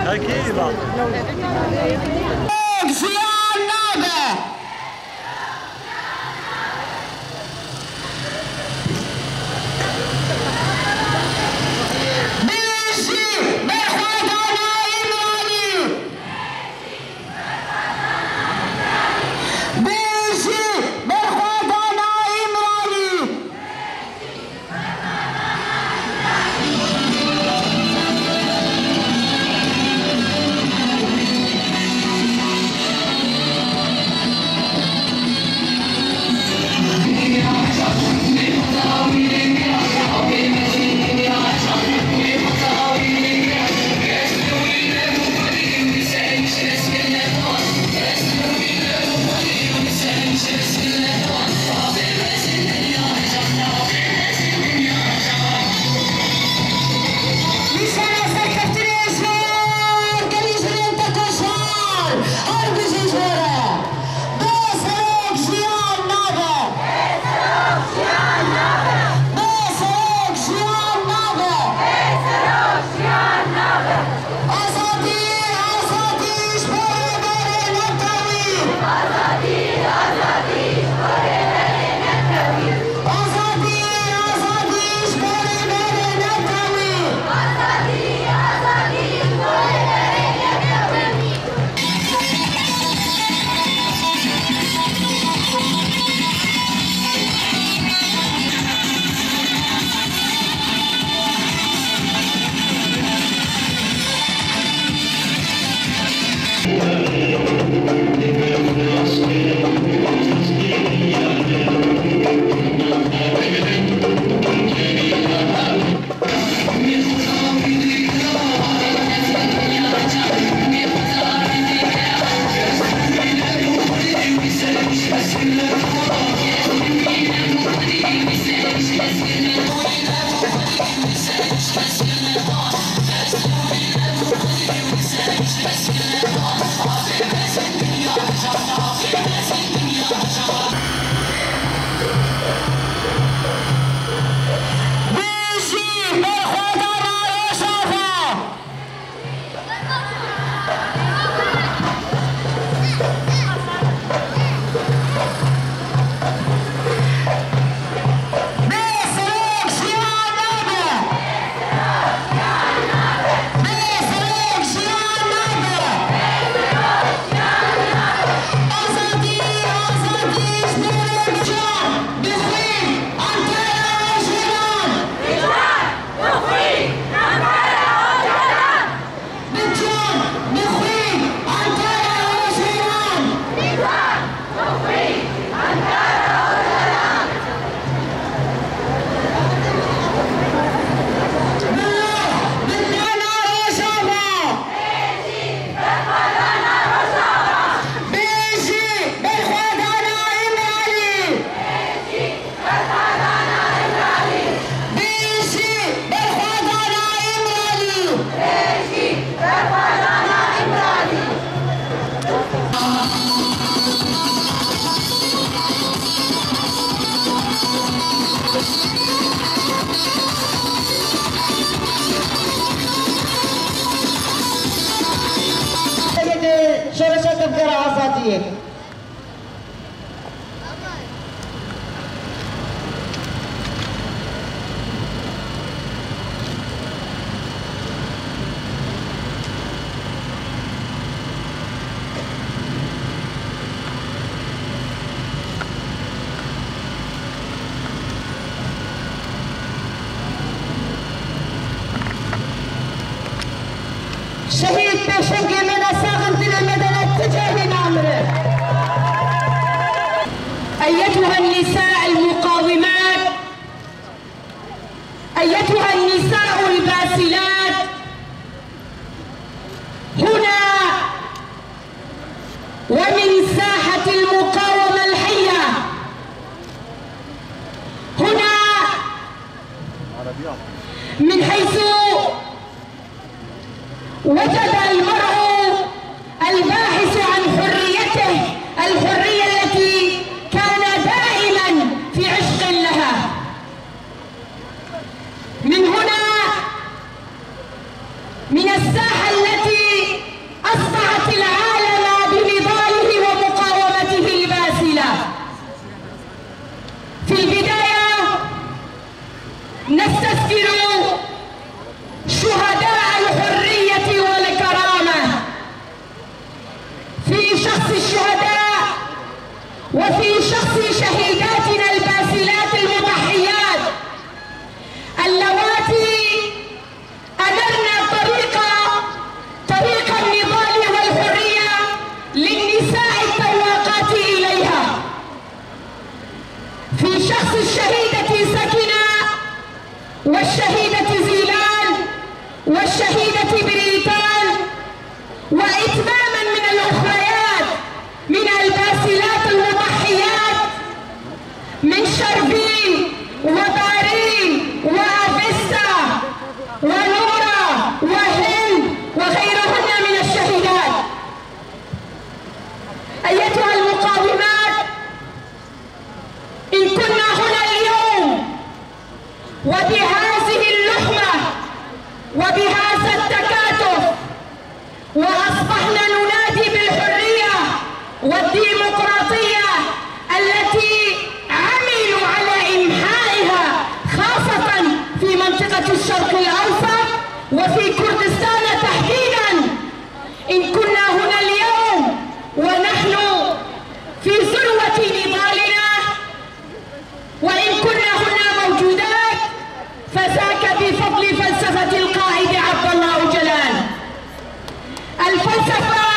أكيد أيتها النساء المقاومات، أيتها النساء الباسلات، هنا ومن ساحة المقاومة الحية، هنا من حيث وجد المرء الباحث عن حريته، الحرية التي كان دائما في عشق لها. من هنا، من الساحة التي أصبحت العالم بنضاله ومقاومته الباسلة. في البداية نستذكر شهداء الحرية والكرامة في شخص الشهداء وفي شخص شهيداتنا الباسلات المضحيات اللواتي أنرنا طريق النضال والحرية للنساء التواقات إليها، في شخص الشهيدة سكينة والشهيدة زيلان والشهيدة بريتان، وإتماما من الأخريات من الباسلات المضحيات من شربين ودارين وأفستا ونورا وهند وغيرهن من الشهيدات. أيتها المقاومات، إن كنا هنا اليوم وبهذه اللحمة وبهذا التكاتف وأصبحنا ننادي بالحرية والديمقراطية التي عملوا على إمحائها خاصة في منطقة الشرق الأوسط وفي كردستان تحديدا، إن كنا هنا اليوم ونحن في ذروة نضالنا وإن كنا هنا موجودات فذاك بفضل فلسفة القائد عبد الله جلال، الفلسفة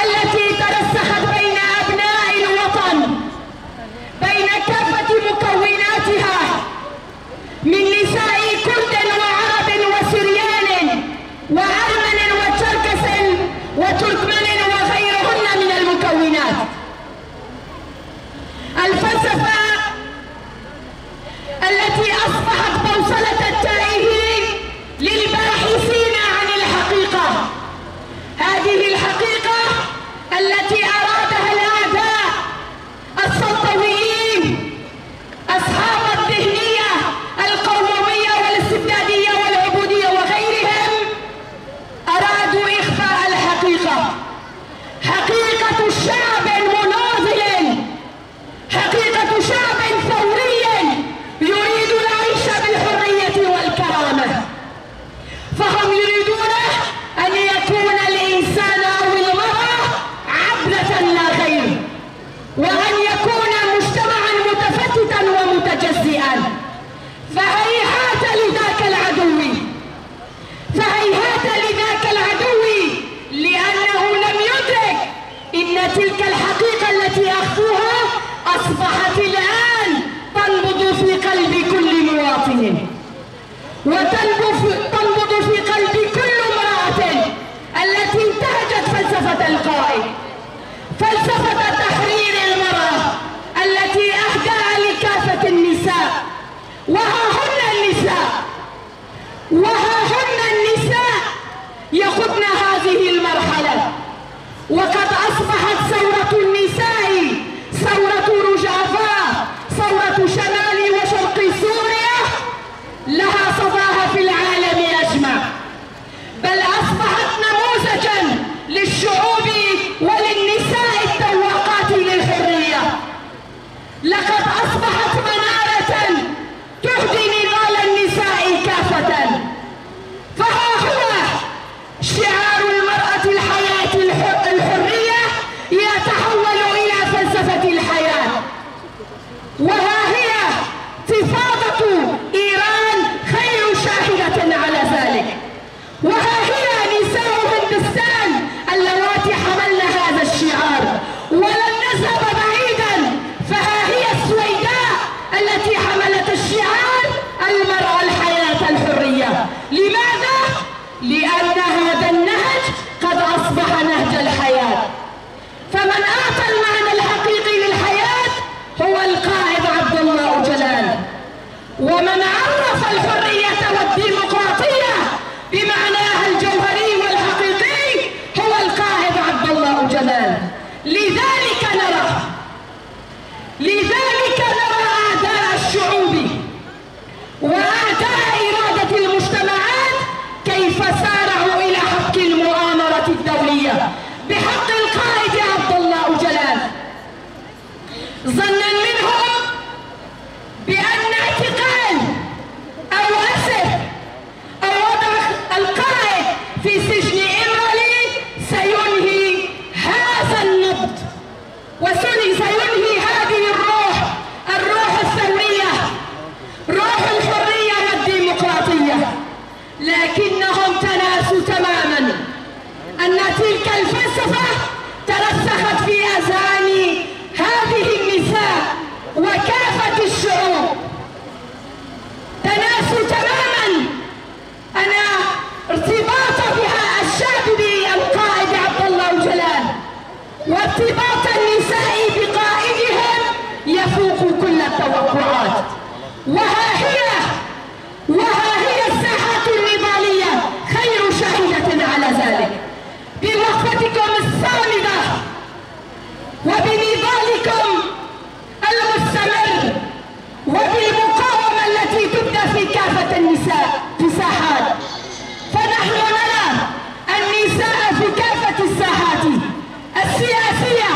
التي ترسخت بين أبناء الوطن، بين كافة مكوناتها من نساء كرد وعرب وسريان وأرمن وتركس وتركمن وغيرهن من المكونات. الفلسفة التي أصبحت بوصلة التائهين للباحثين عن الحقيقة، هذه الحقيقة التي أرادها الأعداء السلطويين أصحاب الذهنية القومية والاستبدادية والعبودية وغيرهم، أرادوا إخفاء الحقيقة، حقيقة شعب مناضل، حقيقة شعب ثوري يريد العيش بالحرية والكرامة. فهم يريدون أن يكون الإنسان أو المرأة عبلة لا غير، وأن يكون مجتمعا متفتتا ومتجزئا. فهيهات لذاك العدو، فهيهات لذاك العدو، لأنه لم يدرك إن تلك الحقيقة التي أخفوها أصبحت الآن تنبض في قلب كل مواطن، وتنبض في قلب كل امرأة التي انتهجت فلسفة القائد، فلسفة تحرير المرأة التي أهداها لكافة النساء. وها هن النساء يخضن هذه المرحلة، وقد أصبحت ثورة النساء، ثورة رجافة، ثورة شمال وشرق سوريا لها صداها في العالم أجمع، بل أصبحت نموذجا للشعوب وللنساء التواقات للحرية. لقد أصبحت منارة تهدي نضال النساء كافة. فها هو شعار المرأة الحياة الحرية يتحول إلى فلسفة الحياة، وها هي انتفاضة إيران خير شاهدة على ذلك، وها هي نساء هندستان لذلك نرى أعداء الشعوب وأعداء إرادة المجتمعات كيف سارعوا إلى حق المؤامرة الدولية بحق القائد عبد الله أجلان، ظنا منهم بأن اعتقال أو أسر أو وضع القائد في سجن إمرالي سينهي هذا النبض وسينهي هذه الروح الثورية، روح الحرية والديمقراطية. لكنهم تناسوا تماما أن تلك الفلسفة ترسخت في أذهان هذه النساء وكافة الشعوب. تناسوا تماما أن ارتباط بها الشعب بالقائد عبد الله أجلان وارتباط النساء بقائدهم يفوق كل التوقعات. وها هي الساحات النضالية خير شاهدة على ذلك، بوقفتكم الصامدة وبنضالكم المستمر وبالمقاومة التي تبدأ في كافة النساء في ساحات. فنحن نرى النساء في كافة الساحات السياسية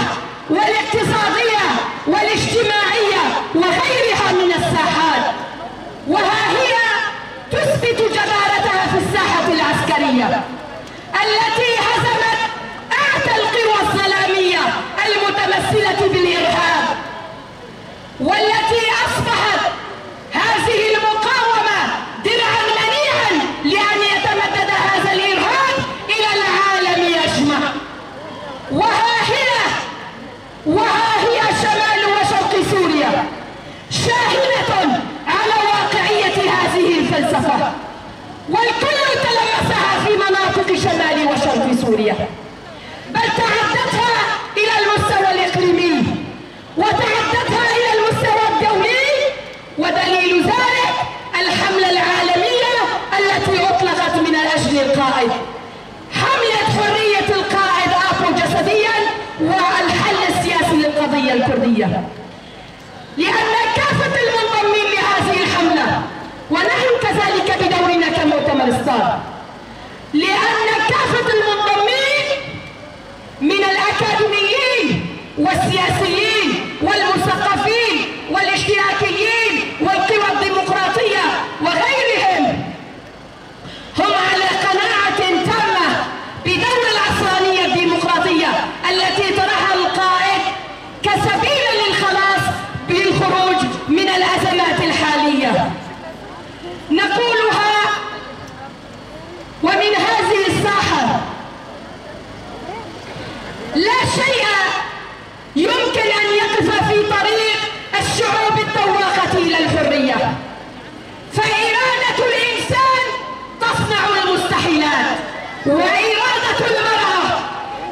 والاقتصادية والاجتماعية وغيرها من الساحات، وها هي تثبت جدارتها في الساحة العسكرية التي هزمت أعتى القوى الظلامية المتمثلة بالإرهاب، والتي أصبحت هذه المقاومة درعا منيعا لأن يتمدد هذا الإرهاب إلى العالم أجمع. وها هي شمال وشرق سوريا شاهدة على واقعية هذه الفلسفة، والكل تلمسها في مناطق شمال وشرق سوريا، بل تعدتها إلى المستوى الإقليمي وتعدتها إلى المستوى الدولي. ودليل ذلك الحملة العالمية التي أطلقت من أجل القائد، حملة حرية القائد آبو جسديا والحل السياسي للقضية الكردية، لأن كافة المنضمين لهذه الحملة ونحن كذلك بدورنا كمؤتمر ستار، لأن كافة المنضمين من الأكاديميين والسياسيين والمثقفين والاشتراكيين والقوى الديمقراطية وغيرهم هم على قناعة تامة بدور العصرانية الديمقراطية التي طرحها القائد كسبيل للخلاص بالخروج من الأزمات الحالية. نقولها ومن هذه الساحة: لا شيء يمكن أن يقف في طريق الشعوب التواقة إلى الحرية، فإرادة الإنسان تصنع المستحيلات، وإرادة المرأة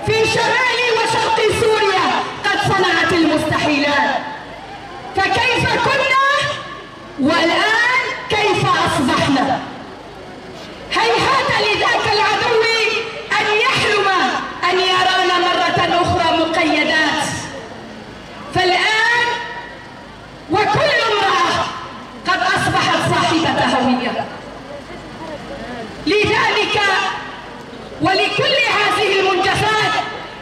في شمال وشرق سوريا قد صنعت المستحيلات. فكيف كنا والآن كيف أصبحنا؟ هيهات لذاك العدو أن يحلم أن يرانا مرة أخرى مقيدات. فالآن وكل امرأة قد أصبحت صاحبة هوية. لذلك ولكل هذه المنجزات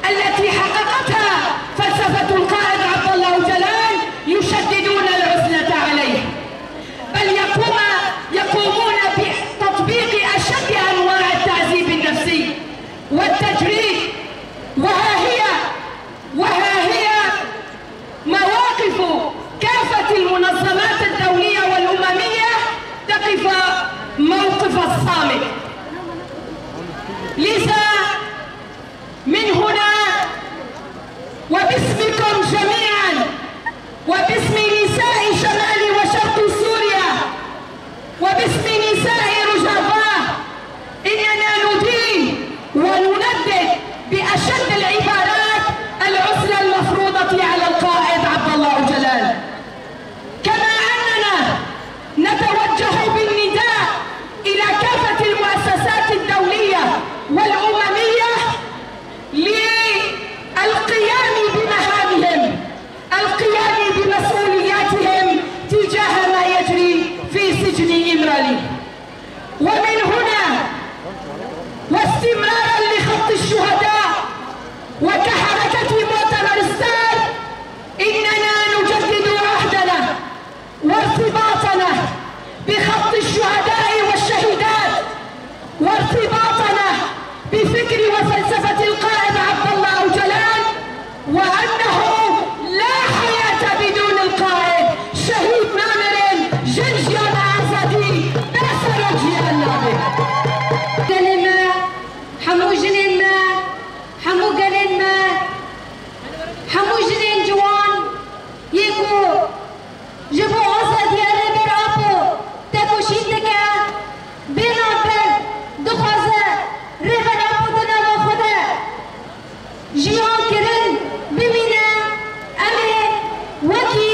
التي حققتها فلسفة القائد عبد الله أجلان يشددون العزلة عليه، بل يقومون بتطبيق أشد أنواع التعذيب النفسي والتجريد. وها هي مواقف كافة المنظمات الدولية والأممية تقف موقف الصامت. لذا من هنا وباسمكم جميعا وباسم نساء شمال وشرق سوريا وباسم نساء رجافة إننا ندين ونندد بأشد العبارات العزلة المفروضة على القائد عبد الله أجلان، كما أننا نتوجه بالنداء إلى كافة المؤسسات الدولية والأممية للقيام بمهام وكيل